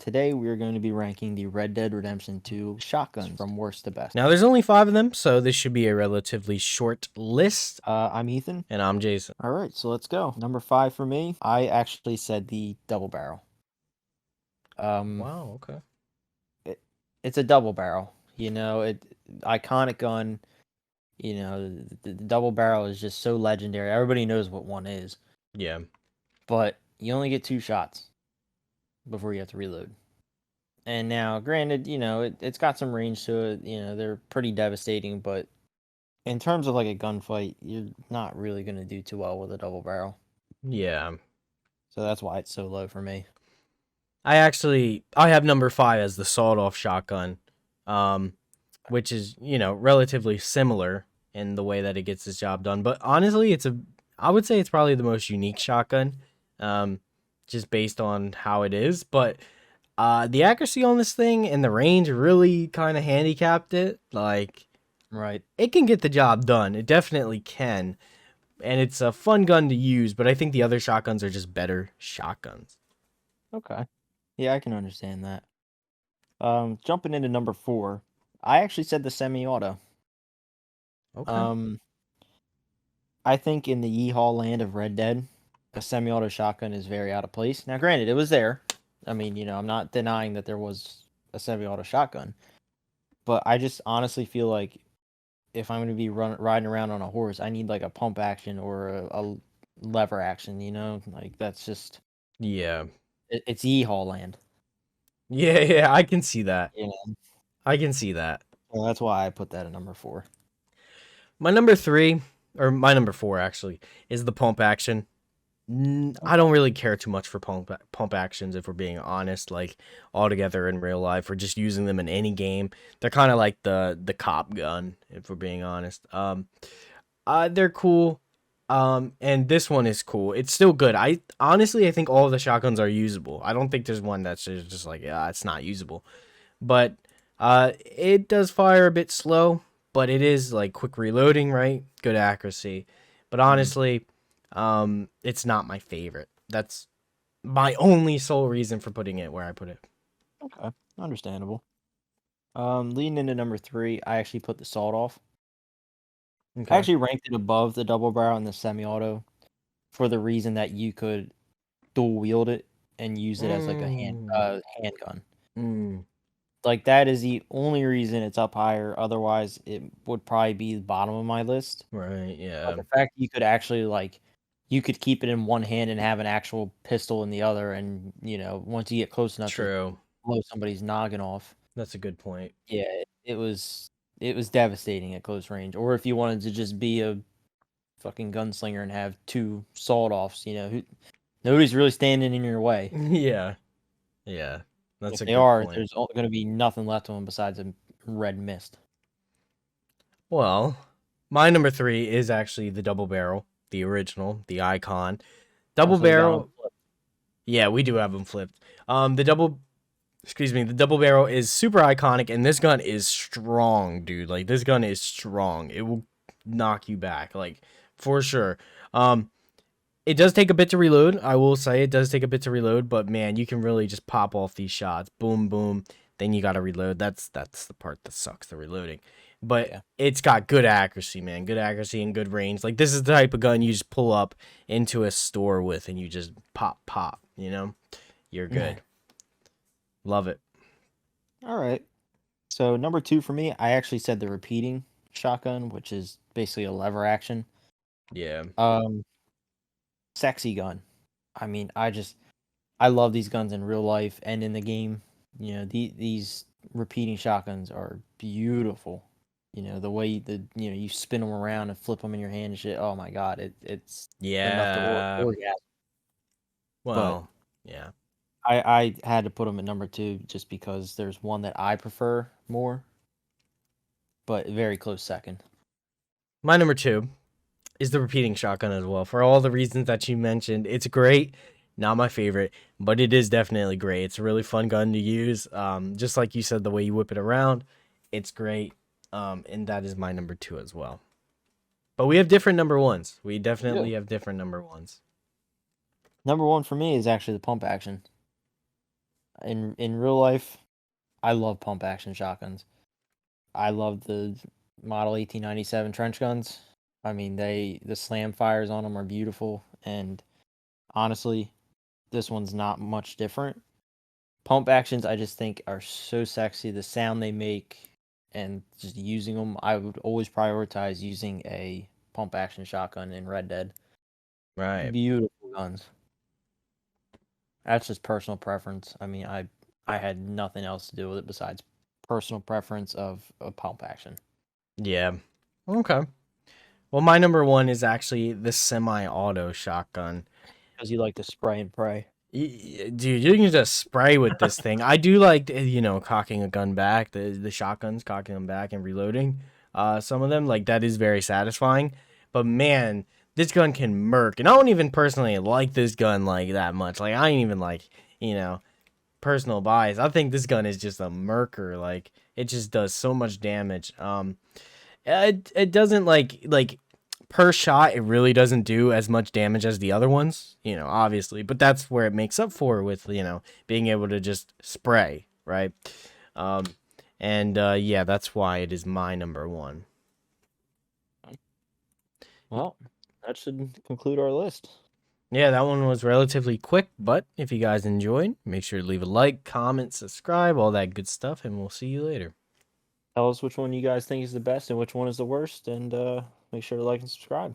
Today we are going to be ranking the Red Dead Redemption 2 shotguns from worst to best. Now, there's only 5 of them, so this should be a relatively short list. I'm Ethan. And I'm Jason. All right, so let's go. Number 5 for me, I actually said the double barrel. Wow, okay. It's a double barrel. Iconic gun. The double barrel is just so legendary. Everybody knows what one is. Yeah. But you only get 2 shots before you have to reload. And now, granted, it's got some range to it. They're pretty devastating, but in terms of like a gunfight, you're not really going to do too well with a double barrel. Yeah. So that's why it's so low for me. I have number 5 as the sawed-off shotgun, which is, relatively similar in the way that it gets its job done. But honestly, I would say it's probably the most unique shotgun, just based on how it is. But the accuracy on this thing and the range really kind of handicapped it. Like, right, it can get the job done. It definitely can. And it's a fun gun to use, but I think the other shotguns are just better shotguns. okay, yeah, I can understand that. Jumping into number 4, I actually said the semi-auto. Okay. I think in the yeehaw land of Red Dead, a semi-auto shotgun is very out of place. Now, granted, it was there. I mean, I'm not denying that there was a semi-auto shotgun, but I just honestly feel like if I'm going to be riding around on a horse, I need like a pump action or a lever action. Like that's just Yeah. it's yeehaw land. Yeah, I can see that. You know, I can see that. so that's why I put that at number 4. My number 3, or my number 4 actually, is the pump action. I don't really care too much for pump actions, if we're being honest, like altogether in real life or just using them in any game. They're kind of like the cop gun, if we're being honest. They're cool. And this one is cool. It's still good. I think all of the shotguns are usable. I don't think there's one that's just like, yeah, it's not usable. But it does fire a bit slow, but it is like quick reloading, right? Good accuracy. But honestly, it's not my favorite. That's my only sole reason for putting it where I put it. Okay, understandable. Leading into number 3, I actually put the sawed off. I Okay. actually ranked it above the double barrel and the semi-auto for the reason that you could dual wield it and use it as like a handgun. Mm. Like that is the only reason it's up higher. Otherwise, it would probably be the bottom of my list. Right, But yeah. the fact you could actually you could keep it in one hand and have an actual pistol in the other, and once you get close enough to True. blow somebody's noggin off, That's a good point. yeah, it was devastating at close range. Or if you wanted to just be a fucking gunslinger and have 2 sawed offs, nobody's really standing in your way. Yeah. Yeah. That's If a they good are, point. there's going to be nothing left of them besides a red mist. Well, my number 3 is actually the double barrel, the original, the icon. Double So you got 'em barrel. flipped. Yeah, we do have them flipped. The double barrel is super iconic, and this gun is strong, dude. Like, this gun is strong. It will knock you back, like, for sure. It does take a bit to reload. I will say it does take a bit to reload, but man, you can really just pop off these shots. Boom, boom. Then you gotta reload. That's the part that sucks, the reloading. But Yeah. it's got good accuracy, man. Good accuracy and good range. Like, this is the type of gun you just pull up into a store with and you just pop, You're good. Love it. All right. So number 2 for me, I actually said the repeating shotgun, which is basically a lever action. Yeah. Sexy gun. I mean, I love these guns in real life and in the game. These repeating shotguns are beautiful. The way you spin them around and flip them in your hand and shit. Oh my god, it's enough to Yeah. orgasm. But Well, yeah. I had to put them at number 2 just because there's one that I prefer more, but very close second. My number 2 is the repeating shotgun as well. For all the reasons that you mentioned, it's great. Not my favorite, but it is definitely great. It's a really fun gun to use. Just like you said, the way you whip it around, it's great. And that is my number 2 as well. But we have different number 1s. We definitely have different number 1s. Number 1 for me is actually the pump action. In real life, I love pump action shotguns. I love the Model 1897 trench guns. I mean, the slam fires on them are beautiful, and honestly, this one's not much different. Pump actions, I just think are so sexy. The sound they make, and just using them, I would always prioritize using a pump action shotgun in Red Dead. Right. Beautiful guns. That's just personal preference. I mean, I had nothing else to do with it besides personal preference of a pump action. Yeah. Okay. Well, my number one is actually the semi-auto shotgun. Because you like to spray and pray. Dude, you can just spray with this thing. I do like, cocking a gun back, the shotguns, cocking them back and reloading. Some of them, like, that is very satisfying. But man, this gun can murk. And I don't even personally like this gun like that much. Like, I ain't even like, personal bias. I think this gun is just a murker. Like, it just does so much damage. It doesn't like per shot, it really doesn't do as much damage as the other ones, obviously, but that's where it makes up for with, being able to just spray, right? Um, and yeah, that's why it is my number one. Well, that should conclude our list. Yeah, that one was relatively quick, but if you guys enjoyed, make sure to leave a like, comment, subscribe, all that good stuff, and we'll see you later. Tell us which one you guys think is the best and which one is the worst, and make sure to like and subscribe.